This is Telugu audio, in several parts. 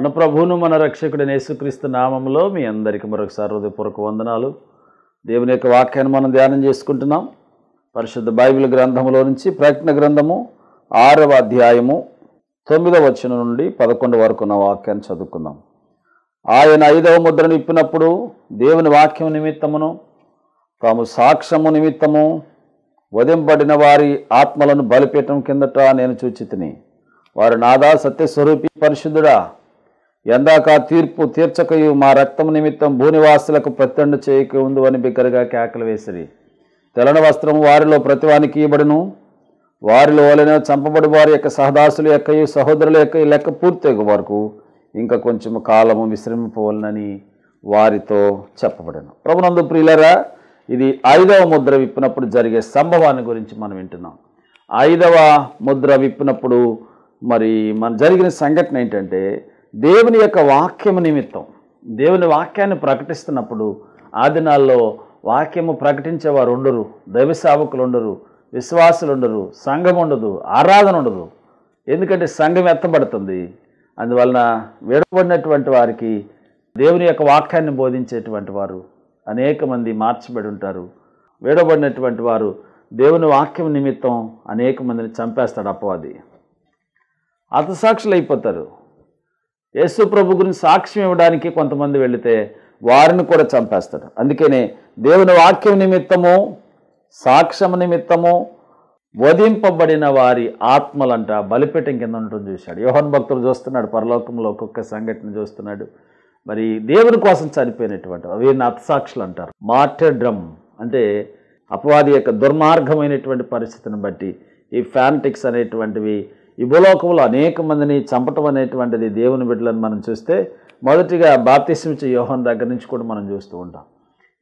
మన ప్రభువును మన రక్షకుడైన యేసుక్రీస్తు నామములో మీ అందరికీ మరొకసారి హృదయపూర్వక వందనాలు. దేవుని యొక్క వాక్యాన్ని మనం ధ్యానం చేసుకుంటున్నాం. పరిశుద్ధ బైబిల్ గ్రంథంలో నుంచి ప్రకటన గ్రంథము 6వ అధ్యాయము 9వ వచనం నుండి 11 వరకు ఉన్న వాక్యాన్ని చదువుకుందాం. ఆయన 5వ ముద్రను విప్పినప్పుడు దేవుని వాక్యం నిమిత్తమును తాము సాక్ష్యము నిమిత్తము వధింపబడిన వారి ఆత్మలను బలిపీఠం కిందట నేను చూచితిని. వారు నాదా సత్యస్వరూపి పరిశుద్ధుడా, ఎందాక తీర్పు తీర్చకయు మా రక్తము నిమిత్తం భూనివాసులకు ప్రత్యండ చేయక ఉందు అని బిగ్గరగా కేకలు వేసిరి. తెల్లని వస్త్రం వారిలో ప్రతివానికి ఇవ్వబడును. వారిలో వలన చంపబడి వారి యొక్క సహదాసుల యొక్కయు సహోదరుల యొక్క లెక్క పూర్తి వరకు ఇంకా కొంచెం కాలము విశ్రమింపవలనని వారితో చెప్పబడను. ప్రభునందు ప్రియులరా, ఇది 5వ ముద్ర విప్పినప్పుడు జరిగే సంభవాన్ని గురించి మనం వింటున్నాం. 5వ ముద్ర విప్పినప్పుడు మరి మన జరిగిన సంఘటన ఏంటంటే, దేవుని యొక్క వాక్యము నిమిత్తం దేవుని వాక్యాన్ని ప్రకటిస్తున్నప్పుడు ఆ దినాల్లో వాక్యము ప్రకటించేవారు ఉండరు, దైవ సేవకులు ఉండరు, విశ్వాసులు ఉండరు, సంఘం ఉండదు, ఆరాధన ఉండదు. ఎందుకంటే సంఘం ఎత్తబడుతుంది. అందువలన విడబడినటువంటి వారికి దేవుని యొక్క వాక్యాన్ని బోధించేటువంటి వారు అనేక మంది మార్చబడి ఉంటారు. విడబడినటువంటి వారు దేవుని వాక్యం నిమిత్తం అనేక మందిని చంపేస్తాడు అపవాది. హతసాక్షులు అయిపోతారు. యేసు ప్రభు గురించి సాక్ష్యం ఇవ్వడానికి కొంతమంది వెళితే వారిని కూడా చంపేస్తాడు. అందుకనే దేవుని వాక్యం నిమిత్తము సాక్ష్యం నిమిత్తము వధింపబడిన వారి ఆత్మలంట బలిపీఠం కింద ఉంటుంది చూశాడు. యోహాను భక్తుడు చూస్తున్నాడు, పరలోకంలో ఒక్కొక్క సంఘటన చూస్తున్నాడు. మరి దేవుని కోసం చనిపోయినటువంటి వీరిని హతసాక్షులు అంటారు. మార్టర్డమ్ అంటే అపవాది యొక్క దుర్మార్గమైనటువంటి పరిస్థితిని బట్టి ఈ ఫ్యానటిక్స్ అనేటువంటివి ఈ భూలోకంలో అనేక మందిని చంపటం అనేటువంటిది దేవుని బిడ్డలను మనం చూస్తే మొదటిగా బాప్తిస్మిచ్చే యోహాను దగ్గర నుంచి కూడా మనం చూస్తూ ఉంటాం.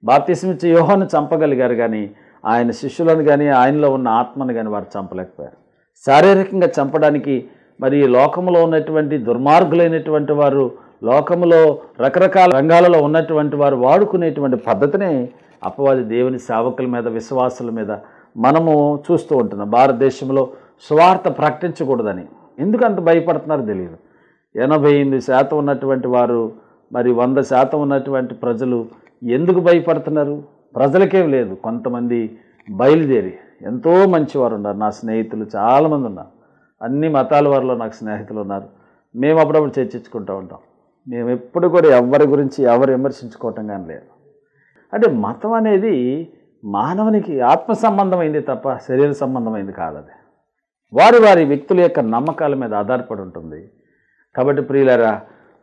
బాప్తిస్మిచ్చే యోహాను చంపగలిగారు, కానీ ఆయన శిష్యులను కానీ ఆయనలో ఉన్న ఆత్మను కానీ వారు చంపలేకపోయారు. శారీరకంగా చంపడానికి మరి లోకంలో ఉన్నటువంటి దుర్మార్గులైనటువంటి వారు, లోకంలో రకరకాల రంగాలలో ఉన్నటువంటి వారు వాడుకునేటువంటి పద్ధతిని అపవాది దేవుని సేవకుల మీద, విశ్వాసుల మీద మనము చూస్తూ ఉంటున్నాం. భారతదేశంలో సువార్త ప్రకటించకూడదని ఎందుకు అంత భయపడుతున్నారో తెలియదు. 88% ఉన్నటువంటి వారు, మరి 100% ఉన్నటువంటి ప్రజలు ఎందుకు భయపడుతున్నారు? ప్రజలకేం లేదు, కొంతమంది బయలుదేరి ఎంతో మంచివారు ఉన్నారు. నా స్నేహితులు చాలామంది ఉన్నారు. అన్ని మతాల వారిలో నాకు స్నేహితులు ఉన్నారు. మేము అప్పుడప్పుడు చర్చించుకుంటూ ఉంటాం. మేము ఎప్పుడు కూడా ఎవరి గురించి ఎవరు విమర్శించుకోవటం కానీ లేదు. అంటే మతం అనేది మానవునికి ఆత్మ సంబంధమైంది తప్ప శరీర సంబంధమైంది కాదు. అది వారి వారి వ్యక్తుల యొక్క నమ్మకాల మీద ఆధారపడి ఉంటుంది. కాబట్టి ప్రియులారా,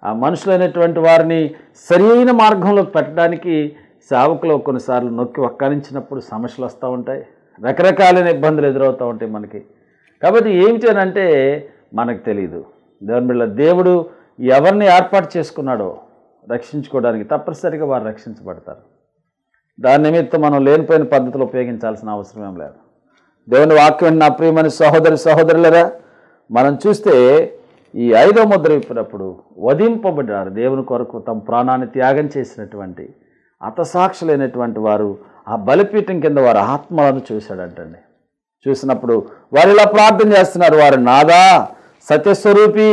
ఆ మనుషులైనటువంటి వారిని సరైన మార్గంలో పెట్టడానికి సేవకులు కొన్నిసార్లు నొక్కి వక్కానించినప్పుడు సమస్యలు వస్తూ ఉంటాయి, రకరకాలైన ఇబ్బందులు ఎదురవుతూ ఉంటాయి మనకి. కాబట్టి ఏం చేయనంటే మనకు తెలియదు. దేవుడు ఎవరిని ఏర్పాటు చేసుకున్నాడో రక్షించుకోవడానికి తప్పనిసరిగా వారు రక్షించబడతారు. దాని నిమిత్తం మనం లేనిపోయిన పద్ధతులు ఉపయోగించాల్సిన అవసరం ఏం లేదు. దేవుని వాక్యం నా ప్రియమైన సహోదరులరా, మనం చూస్తే ఈ 5వ ముద్ర విప్పినప్పుడు వధింపబడ్డారు. దేవుని కొరకు తమ ప్రాణాన్ని త్యాగం చేసినటువంటి హతసాక్షులైనటువంటి వారు ఆ బలిపీఠం కింద వారి ఆత్మలను చూశాడంటండి. చూసినప్పుడు వారు ఇలా ప్రార్థన చేస్తున్నారు, వారు నాదా సత్యస్వరూపి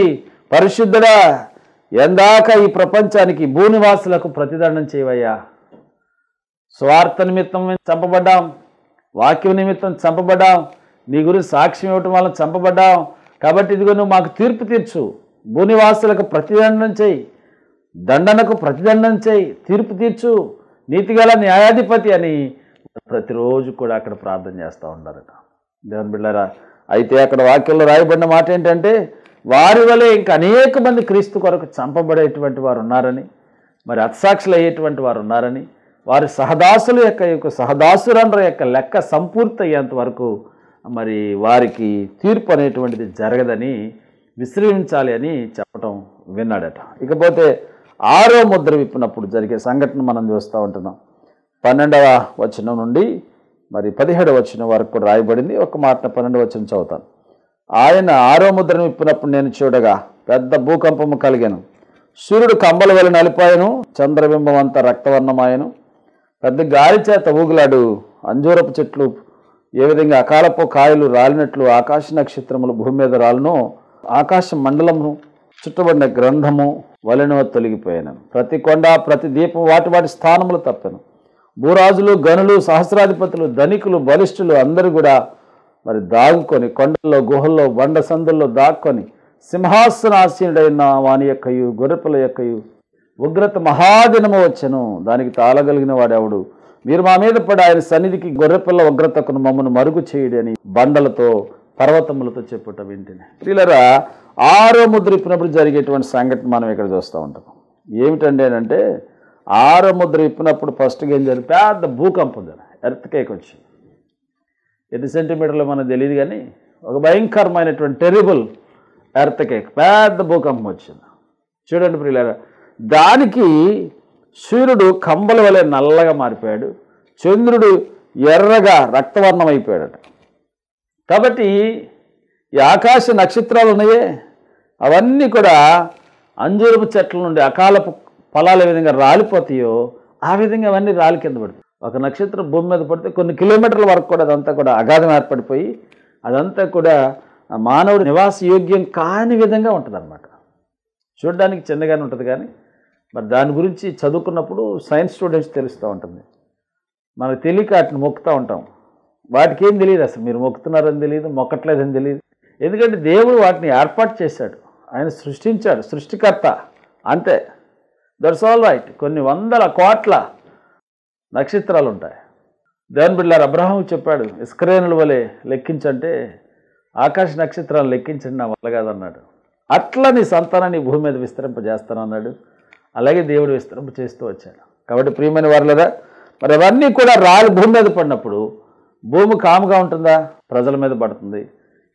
పరిశుద్ధుడా, ఎందాక ఈ ప్రపంచానికి భూనివాసులకు ప్రతిదండం చేయవయ్యా. స్వార్థ నిమిత్తం చంపబడ్డాం, వాక్యం నిమిత్తం చంపబడ్డాం, నీ గురించి సాక్ష్యం ఇవ్వటం వల్ల చంపబడ్డాం. కాబట్టి ఇదిగో నువ్వు మాకు తీర్పు తీర్చు, భూనివాసులకు ప్రతిదండం చేయి, దండనకు ప్రతిదండం చేయి, తీర్పు తీర్చు, నీతిగల న్యాయాధిపతి అని ప్రతిరోజు కూడా అక్కడ ప్రార్థన చేస్తూ ఉన్నారట. దేవుని బిడ్డలారా, అయితే అక్కడ వాక్యంలో రాయబడిన మాట ఏంటంటే, వారి వలె ఇంకా అనేక మంది క్రీస్తు కొరకు చంపబడేటువంటి వారు ఉన్నారని, మరి హతసాక్షులు అయ్యేటువంటి వారు ఉన్నారని, వారి సహదాసుల యొక్క సహదాసురండ్ర యొక్క లెక్క సంపూర్తి అయ్యేంత వరకు మరి వారికి తీర్పు అనేటువంటిది జరగదని విశ్రమించాలి అని చెప్పటం విన్నాడట. ఇకపోతే 6వ ముద్ర విప్పినప్పుడు జరిగే సంఘటన మనం చూస్తూ ఉంటున్నాం. 12వ వచనం నుండి మరి 17వ వచనం వరకు కూడా రాయబడింది. ఒక మాట 12వ వచనం చదువుతాను. ఆయన 6వ ముద్రను విప్పినప్పుడు నేను చూడగా పెద్ద భూకంపము కలిగాను. సూర్యుడు కంబల వలె నలిపాయను, చంద్రబింబం అంతా రక్తవర్ణమాయను. పెద్ద గాలి చేత ఊగులాడు అంజూరపు చెట్లు ఏ విధంగా అకాలపు కాయలు రాలినట్లు ఆకాశ నక్షత్రములు భూమి మీద రాలునో, ఆకాశ మండలము చుట్టబడిన గ్రంథము వలెనో తొలగిపోయాను. ప్రతి కొండ ప్రతి దీపం వాటి వాటి స్థానములు తప్పాను. భూరాజులు, గనులు, సహస్రాధిపతులు, ధనికులు, బలిష్ఠులు అందరూ కూడా మరి దాగుకొని కొండల్లో, గుహల్లో, బండ సందుల్లో దాక్కొని సింహాసనాసీనుడైన వాని యొక్కయు గొర్రెపిల్ల యొక్కయు ఉగ్రత మహాదినము వచ్చెను, దానికి తాళగలిగిన వాడెవడు? మీరు మా మీద పడి ఆయన సన్నిధికి గొర్రెపిల్ల ఉగ్రతకును మమ్మను మరుగు చేయుడి అని బండలతో పర్వతములతో చెప్పుట వింటిని. ప్రియులారా, 6వ ముద్ర ఇప్పినప్పుడు జరిగేటువంటి సంఘటన మనం ఇక్కడ చూస్తూ ఉంటాం. ఏమిటండి అంటే 6వ ముద్ర ఇప్పినప్పుడు ఫస్ట్గా ఏం జరిగింది? పెద్ద భూకంపం జరిగింది, ఎర్త్కేక్ వచ్చింది. ఎన్ని సెంటీమీటర్లు మనకు తెలియదు కానీ ఒక భయంకరమైనటువంటి టెరిబుల్ ఎర్త్కేక్, పెద్ద భూకంపం వచ్చింది. చూడండి ప్రియులారా, దానికి సూర్యుడు కంబల వలె నల్లగా మారిపోయాడు, చంద్రుడు ఎర్రగా రక్తవర్ణం అయిపోయాడట. కాబట్టి ఈ ఆకాశ నక్షత్రాలు ఉన్నాయే, అవన్నీ కూడా అంజూరపు చెట్ల నుండి అకాలపు ఫలాలు ఏ విధంగా రాలిపోతాయో ఆ విధంగా అవన్నీ రాలి కింద పడతాయి. ఒక నక్షత్రం భూమి మీద పడితే కొన్ని కిలోమీటర్ల వరకు కూడా అదంతా కూడా అగాధం ఏర్పడిపోయి అదంతా కూడా మానవుడు నివాస యోగ్యం కాని విధంగా ఉంటుంది అన్నమాట. చూడడానికి చిన్నగానే ఉంటుంది కానీ మరి దాని గురించి చదువుకున్నప్పుడు సైన్స్ స్టూడెంట్స్ తెలుస్తూ ఉంటుంది. మనకు తెలియక వాటిని మొక్కుతూ ఉంటాం. వాటికి ఏం తెలియదు, అసలు మీరు మొక్కుతున్నారని తెలియదు, మొక్కట్లేదని తెలియదు. ఎందుకంటే దేవుడు వాటిని ఏర్పాటు చేశాడు, ఆయన సృష్టించాడు, సృష్టికర్త అంతే. That's all right. కొన్ని వందల కోట్ల నక్షత్రాలు ఉంటాయి. దేవుని బిడ్డలారా, అబ్రహాము చెప్పాడు, ఇస్కరేణుల వలె లెక్కించంటే ఆకాశ నక్షత్రాలు లెక్కించండి, నా వల్ల కాదన్నాడు. అట్లా నీ సంతానాన్ని భూమి మీద విస్తరింపజేస్తానన్నాడు. అలాగే దేవుడు విస్తరింప చేస్తూ వచ్చాడు. కాబట్టి ప్రియమైన వారులారా, మరి అవన్నీ కూడా రాలి భూమి మీద పడినప్పుడు భూమి కాముగా ఉంటుందా? ప్రజల మీద పడుతుంది.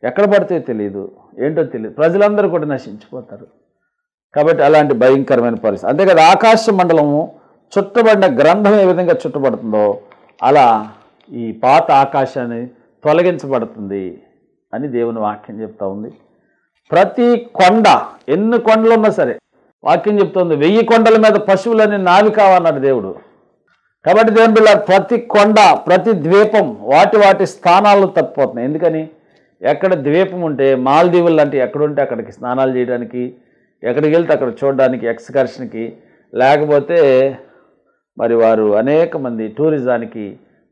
ఎక్కడ పడితే తెలియదు, ఏంటో తెలియదు, ప్రజలందరూ కూడా నశించిపోతారు. కాబట్టి అలాంటి భయంకరమైన పరిస్థితి. అంతేకాదు ఆకాశ మండలము చుట్టబడిన గ్రంథం ఏ విధంగా చుట్టబడుతుందో అలా ఈ పాత ఆకాశాన్ని తొలగించబడుతుంది అని దేవుని వాక్యం చెప్తా ఉంది. ప్రతి కొండ, ఎన్ని కొండలు ఉన్నా సరే, వాక్యం చెప్తుంది 1000 కొండల మీద పశువులని నావి కావన్నాడు దేవుడు. కాబట్టి దేవుని బిడ్డ, ప్రతి కొండ ప్రతి ద్వీపం వాటి వాటి స్థానాల్లో తప్పిపోతున్నాయి. ఎందుకని? ఎక్కడ ద్వీపం ఉంటే మాల్దీవులు లాంటివి ఎక్కడుంటే అక్కడికి స్నానాలు చేయడానికి, ఎక్కడికి వెళ్తే అక్కడ చూడడానికి, ఎక్స్కర్షన్కి, లేకపోతే మరి వారు అనేక మంది టూరిజానికి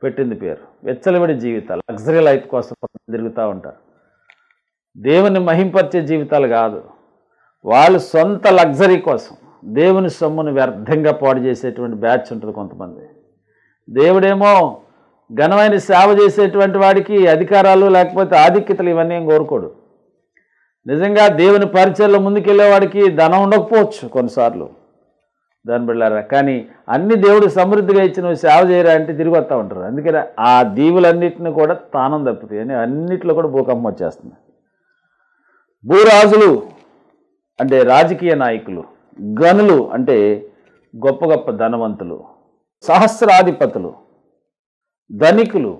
పెట్టింది పేరు వెచ్చలవిడి జీవితాలు, లగ్జరీ లైఫ్ కోసం తిరుగుతూ ఉంటారు. దేవుని మహింపరిచే జీవితాలు కాదు, వాళ్ళు సొంత లగ్జరీ కోసం దేవుని సొమ్మును వ్యర్థంగా పాడు చేసేటువంటి బ్యాచ్ ఉంటుంది కొంతమంది. దేవుడేమో ఘనమైన సేవ చేసేటువంటి వాడికి అధికారాలు లేకపోతే ఆధిక్యతలు ఇవన్నీ ఏం కోరుకోడు. నిజంగా దేవుని పరిచయంలో ముందుకెళ్ళేవాడికి ధనం ఉండకపోవచ్చు కొన్నిసార్లు, దాని బిళ్ళారా. కానీ అన్ని దేవుడు సమృద్ధిగా ఇచ్చి నువ్వు సేవ చేయరా అంటే తిరిగి వస్తూ ఉంటారు. అందుకని ఆ దీవులన్నింటినీ కూడా తానం తప్పుతాయి అని అన్నింటిలో కూడా భూకంపం వచ్చేస్తుంది. భూరాజులు అంటే రాజకీయ నాయకులు, గనులు అంటే గొప్ప గొప్ప ధనవంతులు, సహస్రాధిపతులు, ధనికులు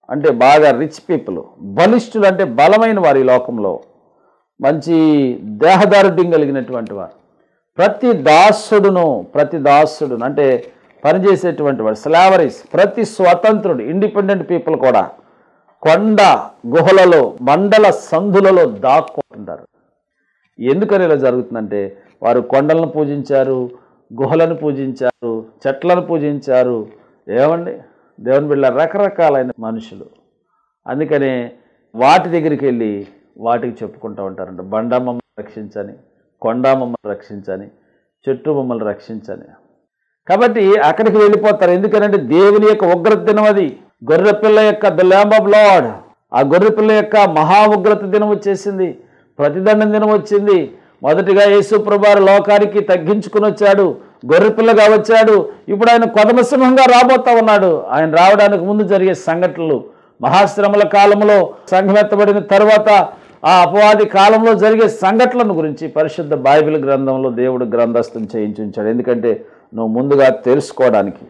అంటే బాగా రిచ్ పీపుల్, బలిష్ఠులు అంటే బలమైన వారు, ఈ లోకంలో మంచి దేహదారుఢ్యం కలిగినటువంటి వారు, ప్రతి దాసుడును అంటే పనిచేసేటువంటి వాడు, స్లావరీస్, ప్రతి స్వతంత్రుడు, ఇండిపెండెంట్ పీపుల్ కూడా కొండ గుహలలో మండల సందులలో దాక్కుంటారు. ఎందుకని ఇలా జరుగుతుందంటే వారు కొండలను పూజించారు, గుహలను పూజించారు, చెట్లను పూజించారు. ఏమండి దేవుని బిడ్డ, రకరకాలైన మనుషులు. అందుకనే వాటి దగ్గరికి వెళ్ళి వాటికి చెప్పుకుంటూ ఉంటారంట, బండ మమ్మల్ని రక్షించని, కొండ మమ్మల్ని రక్షించని, చెట్టు మమ్మల్ని రక్షించని. కాబట్టి అక్కడికి వెళ్ళిపోతారు. ఎందుకనంటే దేవుని యొక్క ఉగ్రత దినం అది, గొర్రెపిల్ల యొక్క ద ల్యాంబ్ ఆఫ్ లార్డ్. ఆ గొర్రెపిల్ల యొక్క మహా ఉగ్రత దినం వచ్చేసింది, ప్రతిదండం దినం వచ్చింది. మొదటిగా యేసు ప్రభువారు లోకానికి తగ్గించుకుని వచ్చాడు, గొర్రెపిల్లగా వచ్చాడు. ఇప్పుడు ఆయన కొదమసింహంగా రాబోతా ఉన్నాడు. ఆయన రావడానికి ముందు జరిగే సంఘటనలు, మహాశ్రమల కాలంలో సంఘం ఎత్తబడిన తర్వాత ఆ అపవాది కాలంలో జరిగే సంఘటనలను గురించి పరిశుద్ధ బైబిల్ గ్రంథంలో దేవుడు గ్రంథస్థం చేయించుంచాడు. ఎందుకంటే నువ్వు ముందుగా తెలుసుకోవడానికి.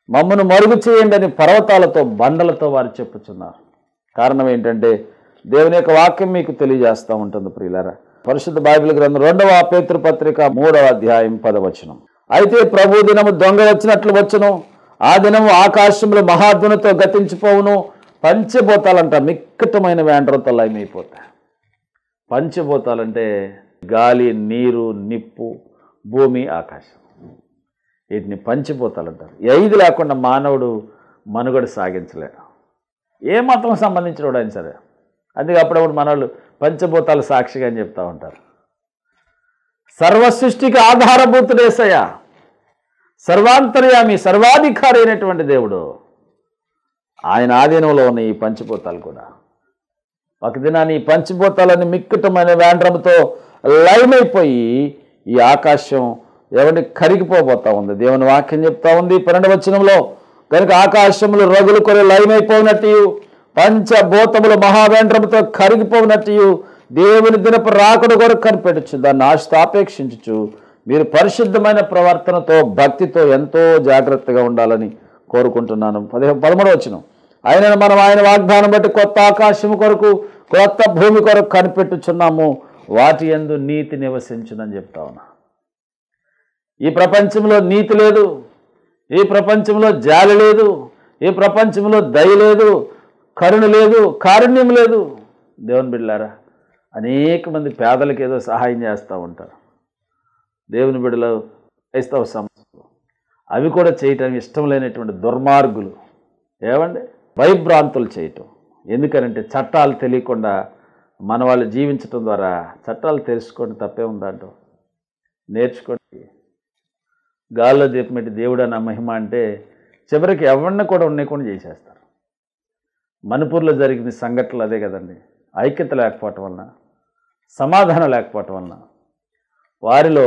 మమ్మను మరుగు చేయండి అని పర్వతాలతో బండలతో వారు చెప్పుచున్నారు. కారణం ఏంటంటే దేవుని యొక్క వాక్యం మీకు తెలియజేస్తూ ఉంటుంది ప్రియులారా. పరిశుద్ధ బైబిల్ గ్రంథం 2వ పేతురు పత్రిక 3వ అధ్యాయం 10వ వచనం. అయితే ప్రభు దినము దొంగ వచ్చినట్లు వచ్చును, ఆ దినము ఆకాశంలో మహాధ్వనితో గతించిపోవును. పంచభూతాలంట మిక్కటమైన వేండ్రతో లయమైపోతాయి. పంచభూతాలంటే గాలి, నీరు, నిప్పు, భూమి, ఆకాశం. వీటిని పంచిపోతాలు అంటారు. ఈ 5 లేకుండా మానవుడు మనుగడ సాగించలేడు. ఏ మతం సంబంధించిన వాడు అయినా సరే. అందుకే అప్పుడప్పుడు మనవాళ్ళు పంచభూతాల సాక్షిగా అని చెప్తూ ఉంటారు. సర్వ సృష్టికి ఆధారభూతుడేసయ్య, సర్వాంతర్యామి, సర్వాధికారి అయినటువంటి దేవుడు. ఆయన ఆధీనంలో ఉన్న ఈ పంచభూతాలు కూడా ఒక దినాన్ని ఈ పంచభూతాలని మిక్కుటమైన వేండ్రముతో లయమైపోయి ఈ ఆకాశం ఎవరిని కరిగిపోబోతా ఉంది. దేవుని వాక్యం చెప్తా ఉంది 12వ వచనంలో, కనుక ఆకాశములు రగులు కొరి లయమైపోయినట్టు, పంచభూతములు మహావేంద్రముతో కరిగిపోయినట్టు దేవుని దినపు రాకడ కొరకు కనిపెట్టచ్చు, దాన్ని ఆశతో ఆపేక్షించచ్చు. మీరు పరిశుద్ధమైన ప్రవర్తనతో, భక్తితో ఎంతో జాగ్రత్తగా ఉండాలని కోరుకుంటున్నాను. 13వ వచనం, ఆయనను మనం ఆయన వాగ్దానం బట్టి కొత్త ఆకాశము కొరకు, కొత్త భూమి కొరకు కనిపెట్టుచున్నాము, వాటి యందు నీతి నివసించునని చెప్తా ఉన్నా. ఈ ప్రపంచంలో నీతి లేదు, ఈ ప్రపంచంలో జాలి లేదు, ఈ ప్రపంచంలో దయ లేదు, కరుణ లేదు, కారుణ్యం లేదు. దేవుని బిడ్డలారా, అనేక మంది పేదలకు ఏదో సహాయం చేస్తూ ఉంటారు. దేవుని బిడ్డలు క్రైస్తవ సంస్థలు అవి కూడా చేయటం ఇష్టం లేనటువంటి దుర్మార్గులు ఏమండి భయభ్రాంతులు చేయటం. ఎందుకనంటే చట్టాలు తెలియకుండా మన వాళ్ళు జీవించటం ద్వారా, చట్టాలు తెలుసుకోండి, తప్పే ఉందంటూ నేర్చుకోండి. గాల్లో దీపమెట్టి దేవుడు అన్న మహిమ అంటే చివరికి ఎవరిని కూడా ఉండకుండా చేసేస్తారు. మణిపూర్లో జరిగిన సంఘటనలు అదే కదండి. ఐక్యత లేకపోవటం వలన, సమాధానం లేకపోవటం వలన వారిలో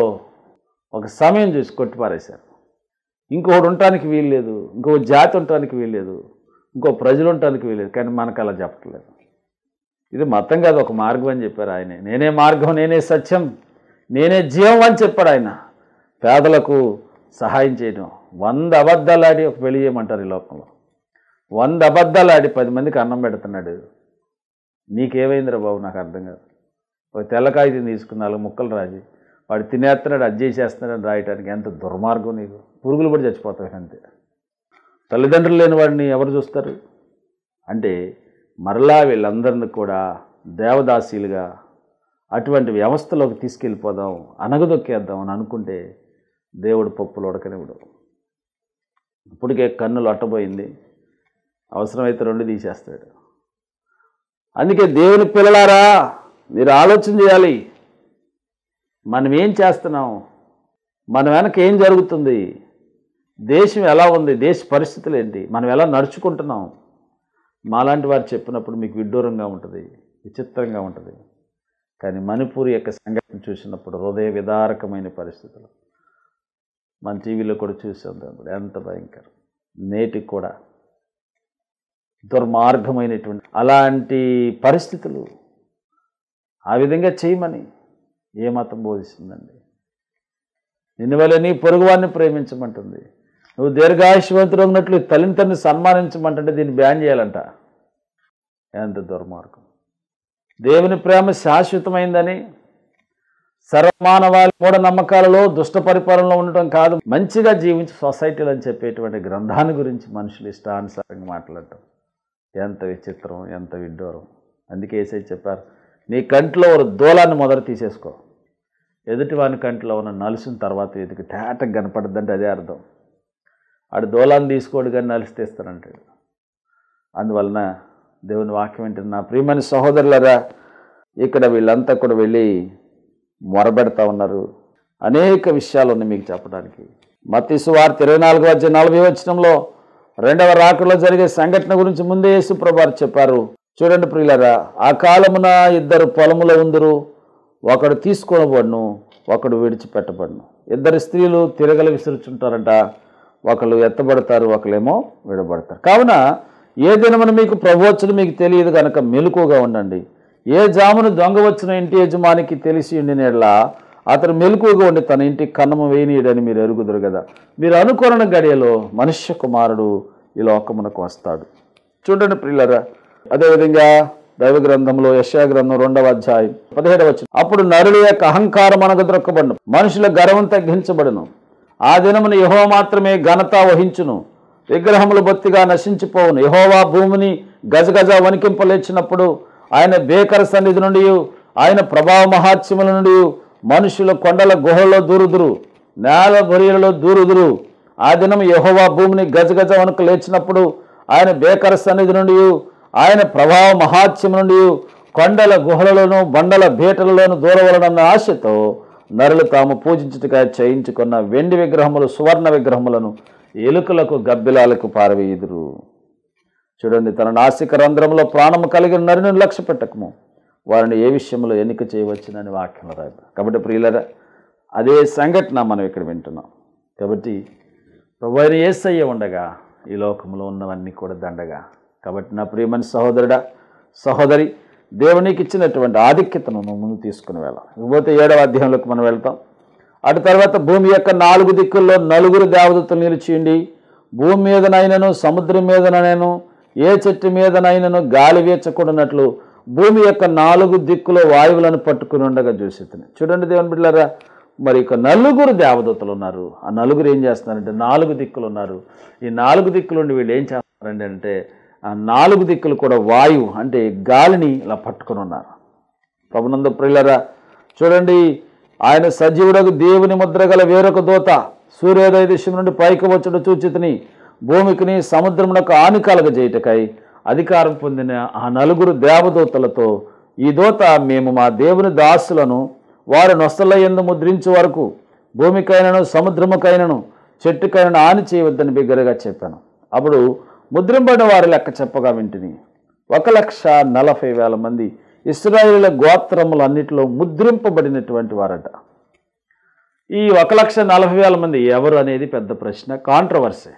ఒక సమయం చూసి కొట్టిపారేశారు. ఇంకొకటి ఉండటానికి వీల్లేదు, ఇంకో జాతి ఉండటానికి వీల్లేదు, ఇంకో ప్రజలు ఉండటానికి వీల్లేదు. కానీ మనకు అలా చెప్పట్లేదు. ఇది మతం కాదు, ఒక మార్గం అని చెప్పారు ఆయనే. నేనే మార్గం, నేనే సత్యం, నేనే జీవం అని చెప్పాడు ఆయన. పేదలకు సహాయం చేయడం. 100 అబద్ధాలు ఆడి ఒక పెళ్లి చేయమంటారు ఈ లోకంలో. 100 అబద్ధాలు ఆడి 10 మందికి అన్నం పెడుతున్నాడు. నీకేమైందిరా బాబు, నాకు అర్థం కాదు. ఒక తెల్లకాయని తీసుకుని 4 ముక్కలు రాజి వాడు తినేస్తున్నాడు, అది చేసేస్తున్నాడు రాయటానికి. ఎంత దుర్మార్గం నీకు. పురుగులు కూడా చచ్చిపోతాయి అంతే. తల్లిదండ్రులు లేని వాడిని ఎవరు చూస్తారు? అంటే మరలా వీళ్ళందరినీ కూడా దేవదాసీలుగా అటువంటి వ్యవస్థలోకి తీసుకెళ్ళిపోదాం, అనగదొక్కేద్దాం అని అనుకుంటే దేవుడు పప్పులు ఉడకనివ్వడు. ఇప్పటికే కన్నులు అట్టబోయింది, అవసరమైతే 2 తీసేస్తాడు. అందుకే దేవుని పిల్లలారా, మీరు ఆలోచన చేయాలి. మనం ఏం చేస్తున్నాం, మన వెనక ఏం జరుగుతుంది, దేశం ఎలా ఉంది, దేశ పరిస్థితులు ఏంటి, మనం ఎలా నడుచుకుంటున్నాం. మాలాంటి వారు చెప్పినప్పుడు మీకు విడ్డూరంగా ఉంటుంది, విచిత్రంగా ఉంటుంది. కానీ మణిపూర్ యొక్క సంఘటన చూసినప్పుడు హృదయ విదారకమైన పరిస్థితులు మన టీవీలో కూడా చూసాం. ఎంత భయంకరం. నేటికి కూడా దుర్మార్గమైనటువంటి అలాంటి పరిస్థితులు. ఆ విధంగా చేయమని ఏ మతం బోధిస్తుందండి? నిన్ను వల్ల నీ పొరుగువాన్ని ప్రేమించమంటుంది. నువ్వు దీర్ఘాయుష్వంతుడు ఉన్నట్లు తల్లిని తండ్రిని సన్మానించమంటుంటే దీన్ని బ్యాన్ చేయాలంట. ఎంత దుర్మార్గం. దేవుని ప్రేమ శాశ్వతమైందని, సర్వమానవాళి మూఢనమ్మకాలలో దుష్ట పరిపాలనలో ఉండటం కాదు, మంచిగా జీవించి సొసైటీలు అని చెప్పేటువంటి గ్రంథాన్ని గురించి మనుషులు ఇష్టానుసారంగా మాట్లాడటం ఎంత విచిత్రం, ఎంత విడ్డూరం. అందుకే యేసయ్య చెప్పారు, నీ కంట్లో ఒక దూలాన్ని మొదట తీసేసుకో, ఎదుటివాని కంట్లో ఉన్న నలుసుని తర్వాత ఎదుగు తేటకు కనపడద్దంటే అదే అర్థం. ఆడు దూలాన్ని తీసుకోడు కానీ నలిసి తీస్తానంటాడు. అందువలన దేవుని వాక్యం ఏంటంటే, నా ప్రియమైన సహోదరులరా, ఇక్కడ వీళ్ళంతా కూడా వెళ్ళి మొరబెడతా ఉన్నారు. అనేక విషయాలు ఉన్నాయి మీకు చెప్పడానికి. మత్తయి సువార్త 24:40 వచనంలో 2వ రాకడలో జరిగే సంఘటన గురించి ముందే యేసు ప్రభువారు చెప్పారు. చూడండి ప్రియులారా, ఆ కాలమున 2 పొలములో ఉందురు, ఒకడు తీసుకొనబడును, ఒకడు విడిచిపెట్టబడును. 2 స్త్రీలు తిరగలు విసురుచుంటారంట, ఒకళ్ళు ఎత్తబడతారు, ఒకళ్ళేమో విడబడతారు. కావున ఏ దినమున మీకు ప్రభువచ్చును మీకు తెలియదు కనుక మెలకువగా ఉండండి. ఏ జామును దొంగ వచ్చిన ఇంటి యజమానికి తెలిసి ఉండినట్లా అతను మెలకువగా ఉండి తన ఇంటికి కన్నము వేయనీయడని మీరు ఎరుగుదురు కదా. మీరు అనుకొన గడియలో మనుష్య కుమారుడు ఈ లోకమునకు వస్తాడు. చూడండి ప్రియులారా, అదేవిధంగా దైవ గ్రంథంలో యెషయా గ్రంథం 2వ అధ్యాయం 17వ వచనం, అప్పుడు నరుల యొక్క అహంకారం అనగదొక్కబడును, మనుషుల గర్వం తగ్గించబడును. ఆ దినమున యెహోవా మాత్రమే ఘనత వహించును, విగ్రహములు బొత్తిగా నశించిపోవును. యెహోవా భూమిని గజగజ వణికింపలేచినప్పుడు ఆయన భేకర సన్నిధి నుండి, ఆయన ప్రభావ మహాత్మ్యముల నుండి మనుషులు కొండల గుహల్లో దూరుదురు, నేల బొరియలలో దూరుదురు. ఆ దినం యెహోవా భూమిని గజగజ వణుకు లేచినప్పుడు ఆయన భేకర సన్నిధి నుండి, ఆయన ప్రభావ మహాత్యం నుండి కొండల గుహలలోను బండల బేటలలోను దూరవలనన్న ఆశతో నరులు తాము పూజించుటగా చేయించుకున్న వెండి విగ్రహములు సువర్ణ విగ్రహములను ఎలుకలకు గబ్బిలాలకు పారవేయుదురు. చూడండి, తన నాసిక రంధ్రంలో ప్రాణము కలిగిన నరుని లక్ష్య పెట్టకము, వారిని ఏ విషయంలో ఎన్నిక చేయవచ్చునని వాక్యం రాయబడి. కాబట్టి ప్రియులరా, అదే సంఘటన మనం ఇక్కడ వింటున్నాం. కాబట్టి ప్రభువైన యేసయ్య ఉండగా ఈ లోకంలో ఉన్నవన్నీ కూడా దండగా. కాబట్టి నా ప్రియమైన సహోదరుడా, సహోదరి, దేవునికి ఇచ్చినటువంటి ఆధిక్యతను నువ్వు ముందు తీసుకుని వెళ్ళాలి. ఇకపోతే 7వ అధ్యాయంలోకి మనం వెళ్తాం. అటు తర్వాత భూమి యొక్క 4 దిక్కుల్లో 4 దేవదూతలు నిలిచియుండి, భూమి మీదనైనను సముద్రం మీదనైనను ఏ చెట్టు మీదనైనను గాలి వీచకూడనట్లు భూమి యొక్క 4 దిక్కులో వాయువులను పట్టుకుని ఉండగా చూసేది. చూడండి దేవుని బిడ్డలారా, మరి ఇక 4 దేవదూతలు ఉన్నారు. ఆ 4 ఏం చేస్తున్నారంటే 4 దిక్కులు ఉన్నారు. ఈ 4 దిక్కులు ఉండి వీళ్ళు ఏం చేస్తున్నారంటే అంటే ఆ 4 దిక్కులు కూడా వాయువు అంటే గాలిని ఇలా పట్టుకుని ఉన్నారు. ప్రభునందు ప్రియులారా, చూడండి, ఆయన సజీవుడకు దేవుని ముద్ర గల వేరొక దూత సూర్యోదయ దిశ నుండి పైకి వచ్చుట చూచితిని. భూమికిని సముద్రమునకు హాని కలగజేయుటకై అధికారం పొందిన ఆ 4 దేవదూతలతో, ఈ దూత మేము మా దేవుని దాసులను వారి నొసల యందు ముద్రించే వరకు భూమికైనను సముద్రముకైనను చెట్టుకైనను హాని చేయవద్దని బిగ్గరగా చెప్పాను. అప్పుడు ముద్రింపడిన వారి లెక్క చెప్పగా వింటిని. 1,40,000 మంది ఇశ్రాయేలు గోత్రములన్నిటిలో ముద్రింపబడినటువంటి వారట. ఈ 1,40,000 మంది ఎవరు అనేది పెద్ద ప్రశ్న, కాంట్రవర్సీ.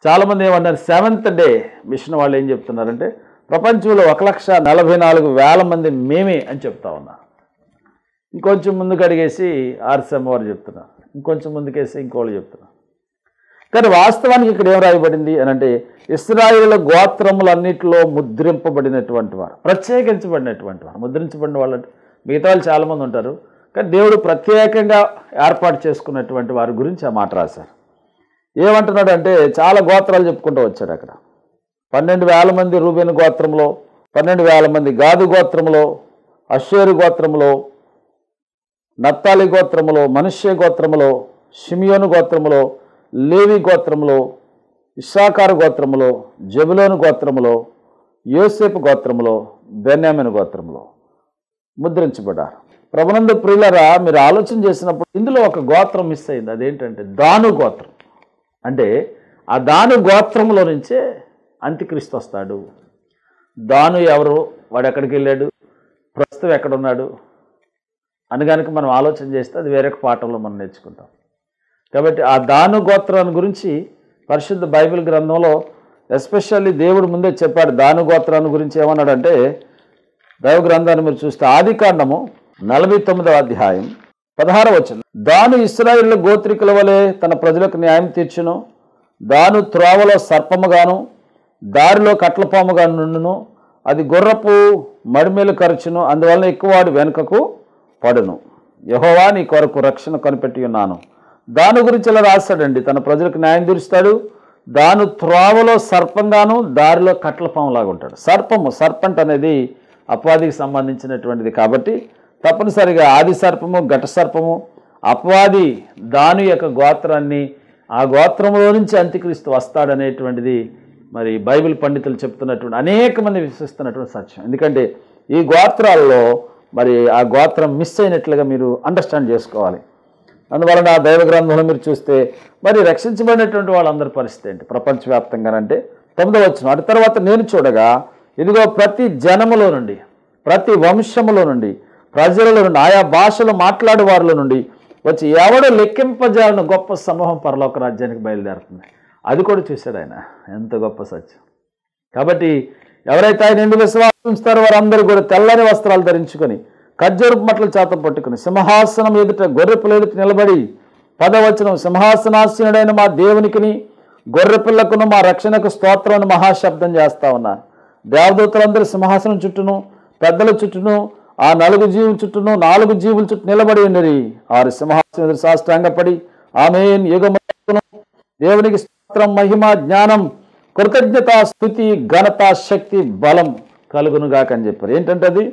చాలామంది ఏమన్నారు, 7th డే మిషన్ వాళ్ళు ఏం చెప్తున్నారంటే ప్రపంచంలో 1,44,000 మంది మేమే అని చెప్తా ఉన్నారు. ఇంకొంచెం ముందుకు అడిగేసి ఆర్ఎస్ఎం వారు చెప్తున్నారు, ఇంకొంచెం ముందుకేసి ఇంకోళ్ళు చెప్తున్నారు. కానీ వాస్తవానికి ఇక్కడ ఏం రాయబడింది అని అంటే ఇశ్రాయేలు గోత్రములన్నిటిలో ముద్రింపబడినటువంటి వారు, ప్రత్యేకించబడినటువంటి వారు. ముద్రించబడిన వాళ్ళు అంటే మిగతా వాళ్ళు చాలామంది ఉంటారు, కానీ దేవుడు ప్రత్యేకంగా ఏర్పాటు చేసుకున్నటువంటి వారి గురించి ఆ మాట రాశారు. ఏమంటున్నాడు అంటే చాలా గోత్రాలు చెప్పుకుంటూ వచ్చాడు అక్కడ. 12,000 మంది రూబేను గోత్రంలో, 12,000 మంది గాదు గోత్రంలో, అషేరు గోత్రములో, నప్తాలి గోత్రములో, మనష్షే గోత్రములో, షిమియోను గోత్రములో, లేవి గోత్రములో, ఇశ్శాఖారు గోత్రములో, జెబులోను గోత్రములో, యోసేపు గోత్రములో, బెన్యామీను గోత్రములో ముద్రించబడ్డారు. ప్రభునందు ప్రియులరా, మీరు ఆలోచన చేసినప్పుడు ఇందులో ఒక గోత్రం మిస్ అయింది. అదేంటంటే దాను గోత్రం. అంటే ఆ దాను గోత్రంలో నుంచే అంత్యక్రీస్తు వస్తాడు. దాను ఎవరు, వాడు ఎక్కడికి వెళ్ళాడు, ప్రస్తుతం ఎక్కడున్నాడు అని కనుక మనం ఆలోచన చేస్తే అది వేరొక పాఠంలో మనం నేర్చుకుంటాం. కాబట్టి ఆ దాను గోత్రాన్ని గురించి పరిశుద్ధ బైబిల్ గ్రంథంలో ఎస్పెషల్లీ దేవుడు ముందే చెప్పాడు. దాను గోత్రాన్ని గురించి ఏమన్నాడంటే దైవ గ్రంథాన్ని మీరు చూస్తే ఆదికాండము 49వ అధ్యాయం 16వ వచనం, దాను ఇశ్రాయేలు గోత్రికుల వలె తన ప్రజలకు న్యాయం తీర్చును. దాను త్రోవలో సర్పముగాను దారిలో కట్లపాముగా నుండును. అది గుర్రపు మడిమేలు ఖర్చును, అందువలన ఎక్కువవాడు వెనుకకు పడును. యెహోవా నీ కొరకు రక్షణ కనిపెట్టి ఉన్నాను. దాని గురించి ఇలా రాస్తాడండి, తన ప్రజలకు న్యాయం తీరుస్తాడు. దాను త్రోవలో సర్పంగాను దారిలో కట్లపాములాగా ఉంటాడు. సర్పంట్ అనేది అపవాదికి సంబంధించినటువంటిది. కాబట్టి తప్పనిసరిగా ఆది సర్పము, ఘట సర్పము, అపవాది దాని యొక్క గోత్రాన్ని, ఆ గోత్రంలో నుంచి అంత్యక్రీస్తు వస్తాడనేటువంటిది మరి బైబిల్ పండితులు చెప్తున్నటువంటి అనేక మంది విశ్వసిస్తున్నటువంటి సత్యం. ఎందుకంటే ఈ గోత్రాల్లో మరి ఆ గోత్రం మిస్ అయినట్లుగా మీరు అండర్స్టాండ్ చేసుకోవాలి. అందువలన ఆ దైవ గ్రంథంలో మీరు చూస్తే మరి రక్షించబడినటువంటి వాళ్ళందరి పరిస్థితి ఏంటి ప్రపంచవ్యాప్తంగానంటే 9వ వచనం, అటు తర్వాత నేను చూడగా ఇదిగో ప్రతి జనములో నుండి, ప్రతి వంశములో నుండి, ప్రజలలో నుండి, ఆయా భాషలు మాట్లాడే వారిలో నుండి వచ్చి ఎవడో లెక్కింపజాలని గొప్ప సమూహం పరలోక రాజ్యానికి బయలుదేరుతుంది. అది కూడా చూశాడు ఆయన. ఎంత గొప్ప సత్యం. కాబట్టి ఎవరైతే ఆయన ఎందు విశ్వాసం ఉంచుతారో వారందరూ కూడా తెల్లని వస్త్రాలు ధరించుకొని ఖర్జూరపు మట్టలు చేత పట్టుకుని సింహాసనం ఎదుట గొర్రెపిల్ల ఎదుట నిలబడి 10వ వచనం, సింహాసనాసీనుడైన మా దేవునికిని గొర్రెపిల్లకును మా రక్షణకు స్తోత్రం మహాశబ్దం చేస్తా ఉన్నారు. దేవదూతలందరూ సింహాసనం చుట్టూను, పెద్దల చుట్టూను, ఆ 4 జీవుల చుట్టూను, 4 జీవుల చుట్టూ నిలబడి ఉన్నది. 6 సింహాసనం ఎదురు సాష్టాంగపడి ఆమేన్ యుగమును దేవునికి స్తోత్రం, మహిమ, జ్ఞానం, కృతజ్ఞత, స్తుతి, ఘనత, శక్తి, బలం కలుగునుగాక అని చెప్పారు. ఏంటంటే అది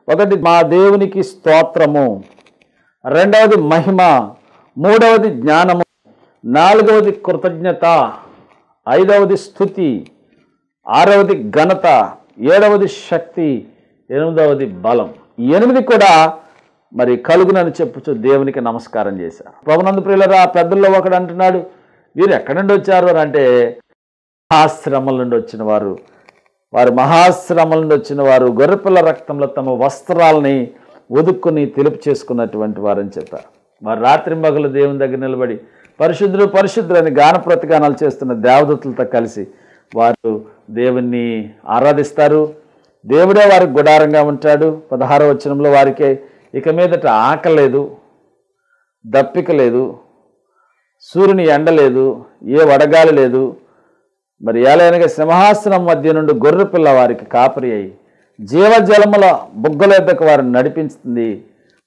ఒకటి, మా దేవునికి స్తోత్రము. రెండవది మహిమ, మూడవది జ్ఞానము, నాలుగవది కృతజ్ఞత, ఐదవది స్తుతి, ఆరవది ఘనత, ఏడవది శక్తి, ఎనిమిదవది బలం. ఈ 8 కూడా మరి కలుగునని చెప్పుచు దేవునికి నమస్కారం చేశారు. ప్రభునందు ప్రియులారా, పెద్దల్లో ఒకడు అంటున్నాడు, వీరు ఎక్కడి నుండి వచ్చారు అని అంటే, మహాశ్రమల నుండి వచ్చిన వారు, మహాశ్రమల నుండి వచ్చిన వారు గొర్రెపిల్ల రక్తంలో తమ వస్త్రాలని ఒదుక్కుని తెలుపు చేసుకున్నటువంటి వారని చెప్పారు. వారు రాత్రి మగలు దేవుని దగ్గర నిలబడి పరిశుద్ధులు పరిశుద్ధులు అని గాన ప్రతిగానాలు చేస్తున్న దేవదూతలతో కలిసి వారు దేవుణ్ణి ఆరాధిస్తారు. దేవుడే వారికి గుడారంగా ఉంటాడు. 16వ వచనంలో వారికి ఇక మీదట ఆకలి లేదు, దప్పిక లేదు, సూర్యుని ఎండ లేదు, ఏ వడగాలి లేదు. మరి ఏలైనగా సింహాసనం మధ్య నుండి గొర్రెపిల్ల వారికి కాపరి అయి జీవజలముల బుగ్గల యొద్దకు వారిని నడిపిస్తుంది.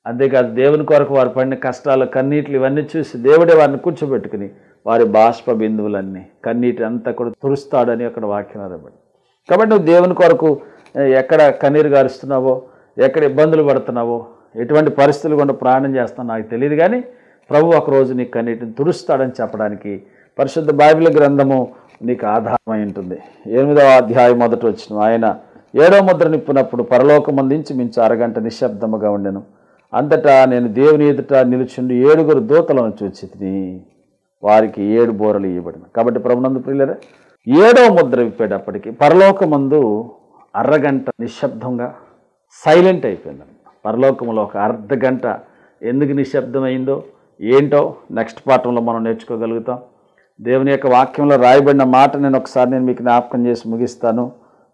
అంతేకాదు దేవుని కొరకు వారు పడిన కష్టాలు, కన్నీటిలు ఇవన్నీ చూసి దేవుడే వారిని కూర్చోబెట్టుకుని వారి బాష్ప బిందువులన్నీ కన్నీటి అంతా కూడా తురుస్తాడని అక్కడ వాక్యం రాబడి. కాబట్టి నువ్వు దేవుని కొరకు ఎక్కడ కన్నీరు గారుస్తున్నావో, ఎక్కడ ఇబ్బందులు పడుతున్నావో, ఎటువంటి పరిస్థితులు కూడా ప్రయాణం చేస్తానో నాకు తెలియదు, కానీ ప్రభు ఒకరోజు నీ కన్నీటిని తురుస్తాడని చెప్పడానికి పరిశుద్ధ బైబిల్ గ్రంథము నీకు ఆధారమై ఉంటుంది. 8వ అధ్యాయం 1వ వచనం, ఆయన 7వ ముద్ర నిప్పునప్పుడు పరలోకమందించి మించి అరగంట నిశ్శబ్దముగా ఉండెను. అంతటా నేను దేవుని ఎదుట నిలుచుండి 7 దూతలను చూచితిని, వారికి 7 బోరలు ఇవ్వబడిన. కాబట్టి ప్రభునందు ప్రియులారా, 7వ ముద్ర విప్పేటప్పటికి పరలోకమందు అరగంట నిశ్శబ్దంగా సైలెంట్ అయిపోయింది. పరలోకంలో ఒక అర్ధగంట ఎందుకు నిశ్శబ్దమైందో ఏంటో నెక్స్ట్ పాఠంలో మనం నేర్చుకోగలుగుతాం. దేవుని యొక్క వాక్యంలో రాయబడిన మాట నేను మీకు జ్ఞాపకం చేసి ముగిస్తాను.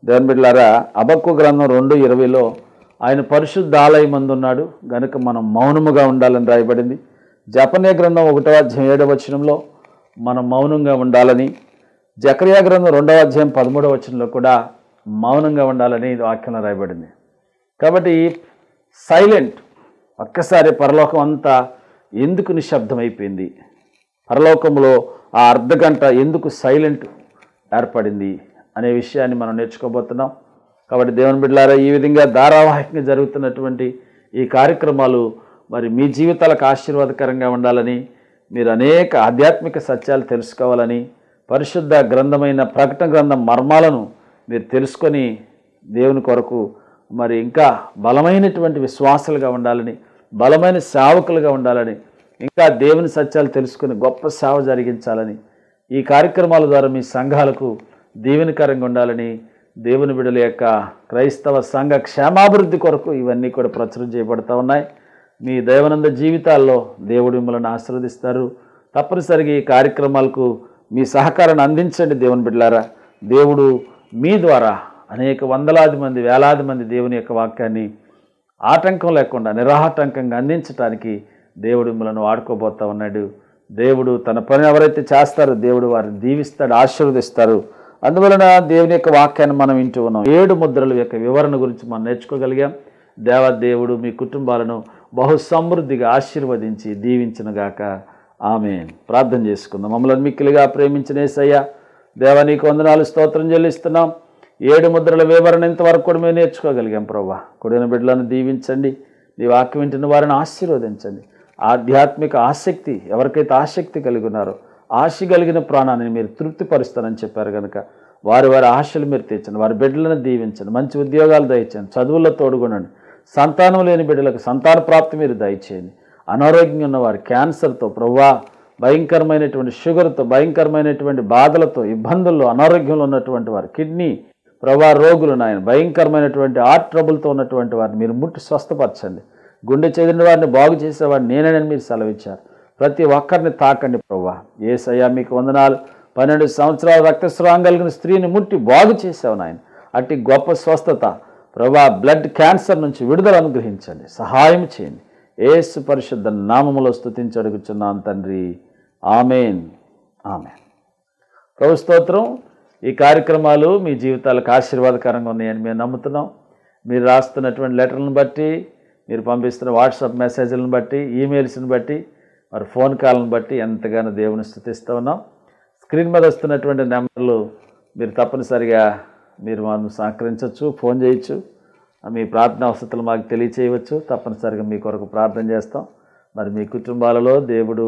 దేవుని బిడ్డలారా, హబక్కూ గ్రంథం 2:20లో ఆయన పరిశుద్ధ ఆలయమందు ఉన్నాడు గనుక మనం మౌనముగా ఉండాలని రాయబడింది. జెఫన్యా గ్రంథం 1వ అధ్యాయం 7వ వచనంలో మనం మౌనంగా ఉండాలని, జకర్యా గ్రంథం 2వ అధ్యాయం 13వ వచనంలో కూడా మౌనంగా ఉండాలని వాక్యంలో రాయబడింది. కాబట్టి సైలెంట్. ఒక్కసారి పరలోకం అంతా ఎందుకు నిశ్శబ్దమైపోయింది, పరలోకంలో ఆ అర్ధగంట ఎందుకు సైలెంట్ ఏర్పడింది అనే విషయాన్ని మనం నేర్చుకోబోతున్నాం. కాబట్టి దేవుని బిడ్డలారా, ఈ విధంగా ధారావాహికంగా జరుగుతున్నటువంటి ఈ కార్యక్రమాలు మరి మీ జీవితాలకు ఆశీర్వాదకరంగా ఉండాలని, మీరు అనేక ఆధ్యాత్మిక సత్యాలు తెలుసుకోవాలని, పరిశుద్ధ గ్రంథమైన ప్రకటన గ్రంథం మర్మాలను మీరు తెలుసుకొని దేవుని కొరకు మరి ఇంకా బలమైనటువంటి విశ్వాసాలుగా ఉండాలని, బలమైన సేవకులుగా ఉండాలని, ఇంకా దేవుని సత్యాలు తెలుసుకుని గొప్ప సేవ జరిగించాలని, ఈ కార్యక్రమాల ద్వారా మీ సంఘాలకు దీవెనకరంగా ఉండాలని, దేవుని బిడ్డల యొక్క క్రైస్తవ సంఘ క్షేమాభివృద్ధి కొరకు ఇవన్నీ కూడా ప్రచురం చేయబడుతూ ఉన్నాయి. మీ దైవనంద జీవితాల్లో దేవుడు మిమ్మల్ని ఆశీర్వదిస్తారు. తప్పనిసరిగా ఈ కార్యక్రమాలకు మీ సహకారాన్ని అందించండి. దేవుని బిడ్డలారా, దేవుడు మీ ద్వారా అనేక వందలాది మంది, వేలాది మంది దేవుని యొక్క వాక్యాన్ని ఆటంకం లేకుండా నిరాటంకంగా అందించడానికి దేవుడు మిమ్మల్ని వాడుకోబోతూ ఉన్నాడు. దేవుడు తన పని ఎవరైతే చేస్తారో దేవుడు వారిని దీవిస్తాడు, ఆశీర్వదిస్తారు. అందువలన దేవుని యొక్క వాక్యాన్ని మనం వింటూ ఉన్నాం. 7 ముద్రల యొక్క వివరణ గురించి మనం నేర్చుకోగలిగాం. దేవదేవుడు మీ కుటుంబాలను బహు సమృద్ధిగా ఆశీర్వదించి దీవించునుగాక. ఆమేన్. ప్రార్థన చేసుకుందాం. మమ్మల్ని మిక్కిలిగా ప్రేమించిన యేసయ్య, దేవా నీకు వందనాలు, స్తోత్రం చెల్లిస్తున్నాం. 7 ముద్రల వివరణ ఇంతవరకు కూడా మేము నేర్చుకోగలిగాం. ప్రభువా, కొడిన బిడ్డలను దీవించండి, నీ వాక్యం వింటున్న వారిని ఆశీర్వదించండి. ఆధ్యాత్మిక ఆసక్తి ఎవరికైతే ఆసక్తి కలిగి ఉన్నారో ఆశ కలిగిన ప్రాణాన్ని మీరు తృప్తిపరుస్తానని చెప్పారు కనుక వారి ఆశలు మీరు తీర్చండి, వారి బిడ్డలను దీవించండి, మంచి ఉద్యోగాలు దయచేయండి, చదువుల్లో తోడుగొనండి, సంతానం లేని బిడ్డలకు సంతాన ప్రాప్తి మీరు దయచేయండి. అనారోగ్యం ఉన్నవారు క్యాన్సర్తో, ప్రభువా భయంకరమైనటువంటి షుగర్తో, భయంకరమైనటువంటి బాధలతో, ఇబ్బందుల్లో, అనారోగ్యంలో ఉన్నటువంటి వారు, కిడ్నీ ప్రభా రోగులు నాయన, భయంకరమైనటువంటి హార్ట్ ట్రబుల్తో ఉన్నటువంటి వారిని మీరు ముట్టి స్వస్థపరచండి. గుండె చెదిరిన వారిని బాగు చేసేవాడిని నేనని మీరు సెలవిచ్చారు. ప్రతి ఒక్కరిని తాకండి ప్రభువా. యేసయ్యా మీకు వందనాలు. 12 సంవత్సరాల రక్తస్రావం కలిగిన స్త్రీని ముట్టి బాగు చేసావు నాయన. అట్టి గొప్ప స్వస్థత ప్రభువా, బ్లడ్ క్యాన్సర్ నుంచి విడుదల అనుగ్రహించండి, సహాయం చేయండి. యేసు పరిశుద్ధ నామములో స్తుతించి అడుగుచున్నాను తండ్రి. ఆమేన్. ఆమేన్. ప్రభు స్తోత్రం. ఈ కార్యక్రమాలు మీ జీవితాలకు ఆశీర్వాదకరంగా ఉన్నాయని మేము నమ్ముతున్నాం. మీరు రాస్తున్నటువంటి లెటర్లను బట్టి, మీరు పంపిస్తున్న వాట్సాప్ మెసేజ్లను బట్టి, ఈమెయిల్స్ని బట్టి, మరి ఫోన్ కాల్ని బట్టి ఎంతగానో దేవుని స్తుతిస్తూ ఉన్నాం. స్క్రీన్ మీద వస్తున్నటువంటి నెంబర్లు మీరు తప్పనిసరిగా మీరు మనం సహకరించవచ్చు, ఫోన్ చేయొచ్చు, మీ ప్రార్థన అవసరాలు మాకు తెలియచేయవచ్చు. తప్పనిసరిగా మీ కొరకు ప్రార్థన చేస్తాం. మరి మీ కుటుంబాలలో దేవుడు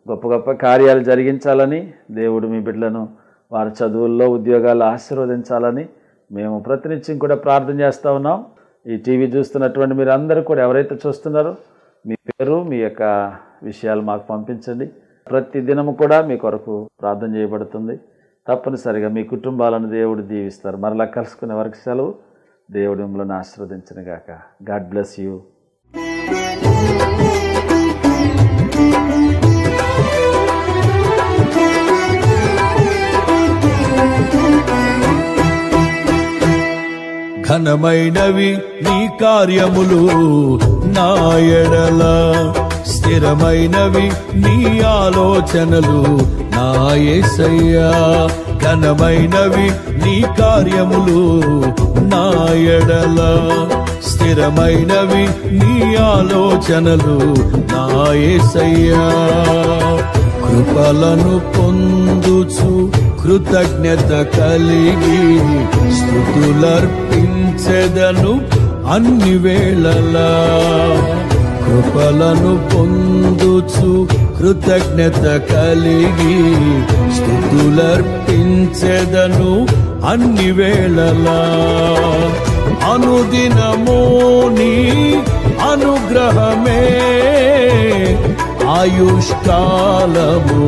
గొప్ప గొప్ప కార్యాలు జరిగించాలని, దేవుడు మీ బిడ్డలను వారి చదువుల్లో ఉద్యోగాలు ఆశీర్వదించాలని మేము ప్రతినిత్యం కూడా ప్రార్థన చేస్తూ ఉన్నాం. ఈ టీవీ చూస్తున్నటువంటి మీరు అందరూ కూడా ఎవరైతే చూస్తున్నారో మీ పేరు, మీ యొక్క విషయాలు మాకు పంపించండి. ప్రతి దినము కూడా మీ కొరకు ప్రార్థన చేయబడుతుంది. తప్పనిసరిగా మీ కుటుంబాలను దేవుడు దీవిస్తారు. మరలా కలుసుకునే వరకు సెలవు. దేవుడు మిమ్మల్ని ఆశీర్వదించును గాక. God bless you. ఘనమైనవి నీ కార్యములు నా ఎడల, స్థిరమైనవి నీ ఆలోచనలు నా యేసయ్యా. ఘనమైనవి నీ కార్యములు నా ఎడల, స్థిరమైనవి నీ ఆలోచనలు నా యేసయ్యా. కృపలను పొందుచు కృతజ్ఞత కలిగి స్తుతులర్పించెదను అన్ని వేళలా. కృపలను పొందుచు కృతజ్ఞత కలిగి స్తుతులర్పించెదను అన్ని వేళలా. అనుదినము నీ అనుగ్రహమే, ఆయుష్కాలము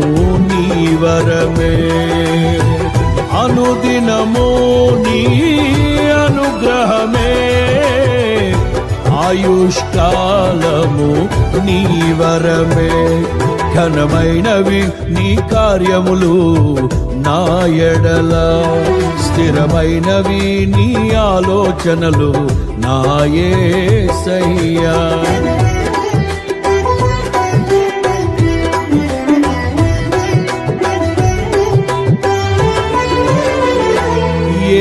నీ వరమే. అనుదినము నీ అనుగ్రహమే, ఆయుష్కాలము నీ వరమే. ఘనమైనవి నీ కార్యములు నా ఎడల, స్థిరమైనవి నీ ఆలోచనలు నా యేసయ్యా. ఏ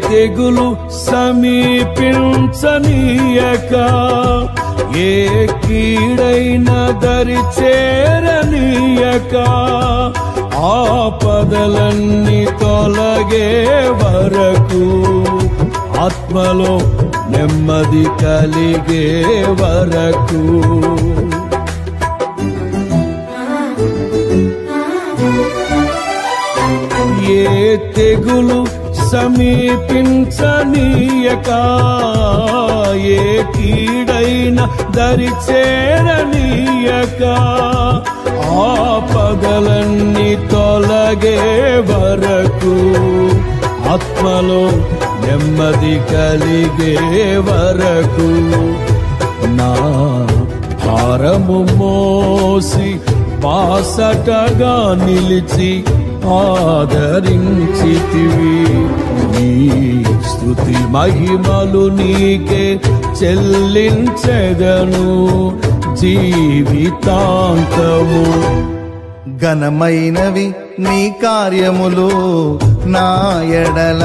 తెగులు సమీపించనీయక, ఏ కీడైన దరి చేరనీయక, ఆపదలన్నీ తొలగే వరకు, ఆత్మలో నెమ్మది కలిగే వరకు. ఏ తెగులు సమీపించనీయక, ఏ కీడైన దరి చేరనీయక, ఆపదలన్నీ తొలగే వరకు, ఆత్మలో నెమ్మది కలిగే వరకు. నా భారము మోసి బాసటగా నిలిచి ఆదరించితివి. నీ స్తుతి మహిమలు నీకే చెల్లించెదను జీవితాంతము. ఘనమైనవి నీ కార్యములు నా ఎడల,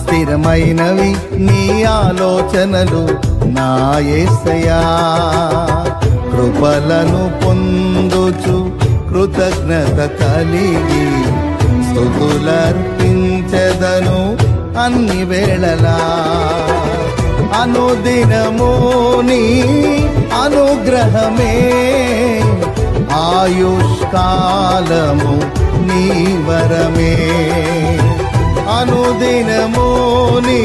స్థిరమైనవి నీ ఆలోచనలు నా యేసయ్యా. కృపలను పొందుచు కృతజ్ఞత కలిగి స్తుతులర్పించెదను అన్ని వేళలా. అనుదినము నీ అనుగ్రహమే, ఆయుష్కాలము నీ వరమే. అనుదినము నీ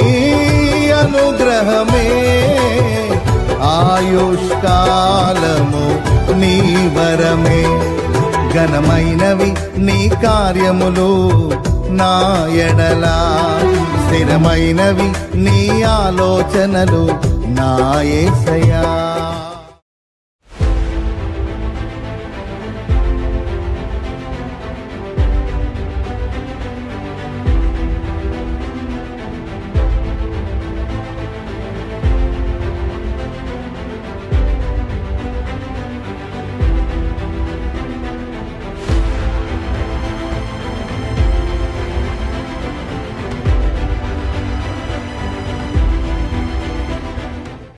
అనుగ్రహమే, ఆయుష్కాలము నీ వరమే. ఘనమైనవి నీ కార్యములు నా ఎడల, స్థిరమైనవి నీ ఆలోచనలు నా యేసయ్యా.